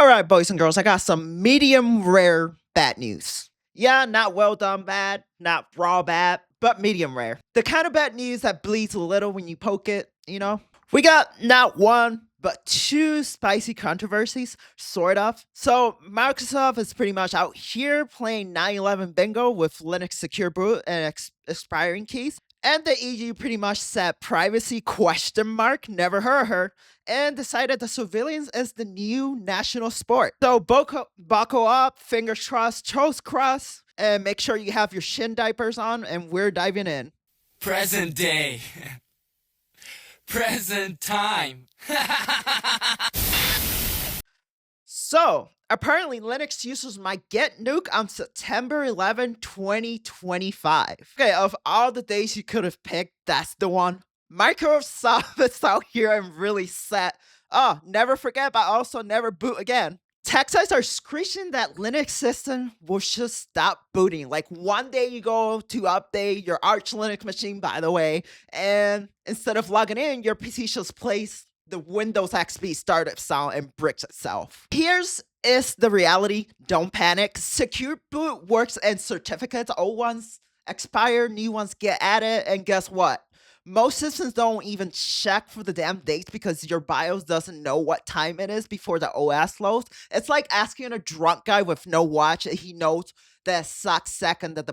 All right, boys and girls, I got some medium rare bad news. Yeah, not well done bad, not raw bad, but medium rare. The kind of bad news that bleeds a little when you poke it, you know? We got not one, but two spicy controversies, sort of. So, Microsoft is pretty much out here playing 9/11 bingo with Linux secure boot and expiring keys. And the EU pretty much said privacy question mark, never heard of her, and decided that surveillance is the new national sport. So buckle up, fingers crossed, toes crossed, and make sure you have your shin diapers on, and we're diving in. Present day. Present time. So, apparently Linux users might get nuked on September 11, 2025. Okay, of all the days you could have picked, that's the one. Microsoft is out here and really set. Oh, never forget, but also never boot again. Tech sites are screeching that Linux system will just stop booting. Like one day you go to update your Arch Linux machine, by the way, and instead of logging in, your PC just plays the Windows XP startup sound and bricks itself. Here's is the reality. Don't panic. Secure boot works and certificates. Old ones expire, new ones get added, and guess what? Most systems don't even check for the damn dates because your BIOS doesn't know what time it is before the OS loads. It's like asking a drunk guy with no watch if he knows the exact second that the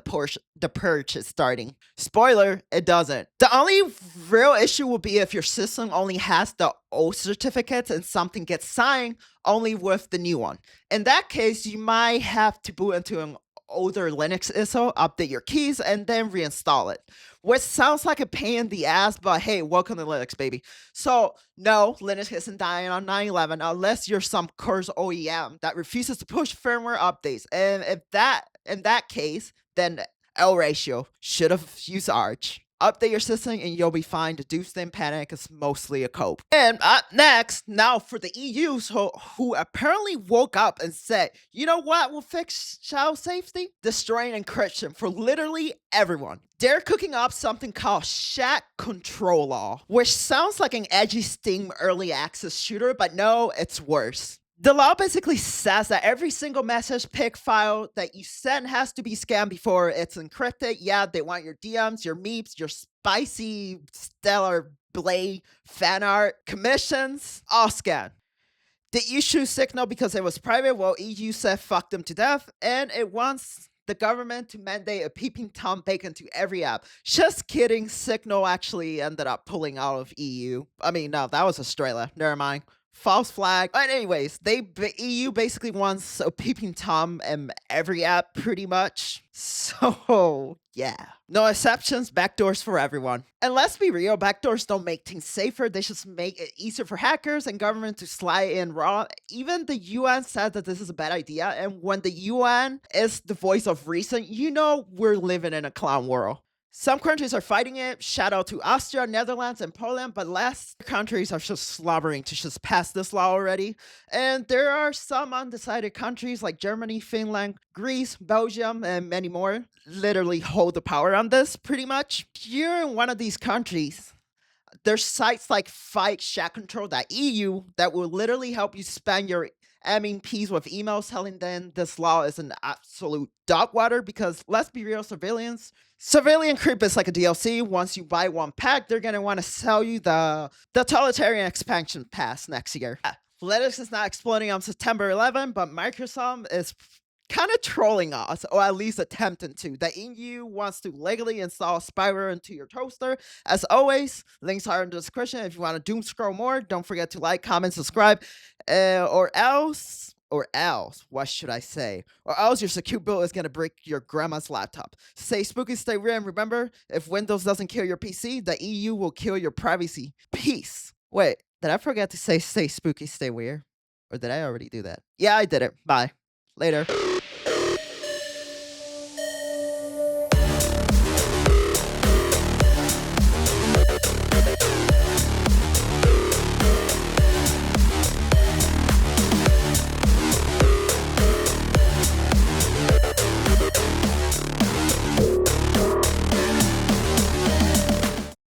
purge is starting. Spoiler, it doesn't. The only real issue will be if your system only has the old certificates and something gets signed only with the new one. In that case, you might have to boot into an older Linux ISO, update your keys, and then reinstall it. Which sounds like a pain in the ass, but hey, welcome to Linux, baby. So, no, Linux isn't dying on 9/11 unless you're some cursed OEM that refuses to push firmware updates. And if in that case, then L ratio should have used Arch. Update your system and you'll be fine. The doomsday panic is mostly a cope. And up next, now for the EU, who apparently woke up and said, you know what will fix child safety? Destroying encryption for literally everyone. They're cooking up something called chat control law, which sounds like an edgy Steam early access shooter, but no, it's worse. The law basically says that every single message pic file that you send has to be scanned before it's encrypted. Yeah, they want your DMs, your meeps, your spicy stellar blade fan art, commissions, all scanned. The issue Signal because it was private, well, EU said fuck them to death, and it wants the government to mandate a peeping Tom bacon to every app. Just kidding, Signal actually ended up pulling out of EU. I mean, no, that was Australia. Never mind. False flag. But anyways, EU basically wants a peeping Tom in every app pretty much. So yeah. No exceptions, backdoors for everyone. And let's be real, backdoors don't make things safer. They just make it easier for hackers and government to slide in raw. Even the UN said that this is a bad idea. And when the UN is the voice of reason, you know we're living in a clown world. Some countries are fighting it, shout out to Austria, Netherlands, and Poland, but less countries are just slobbering to just pass this law already. And there are some undecided countries like Germany, Finland, Greece, Belgium, and many more literally hold the power on this pretty much. You're in one of these countries. There's sites like FightChatControl.eu that will literally help you spam your MEPs with emails telling them this law is an absolute dog water because let's be real, surveillance creep is like a DLC. Once you buy one pack, they're going to want to sell you the totalitarian expansion pass next year. Linux is not exploding on September 11, but Microsoft is kind of trolling us, or at least attempting to. The EU wants to legally install spyware into your toaster. As always, links are in the description. If you want to doom scroll more, don't forget to like, comment, subscribe, or else, what should I say? Or else your secure boot is going to break your grandma's laptop. Stay spooky, stay weird, and remember, if Windows doesn't kill your PC, the EU will kill your privacy. Peace. Wait, did I forget to say stay spooky, stay weird? Or did I already do that? Yeah, I did it. Bye. Later.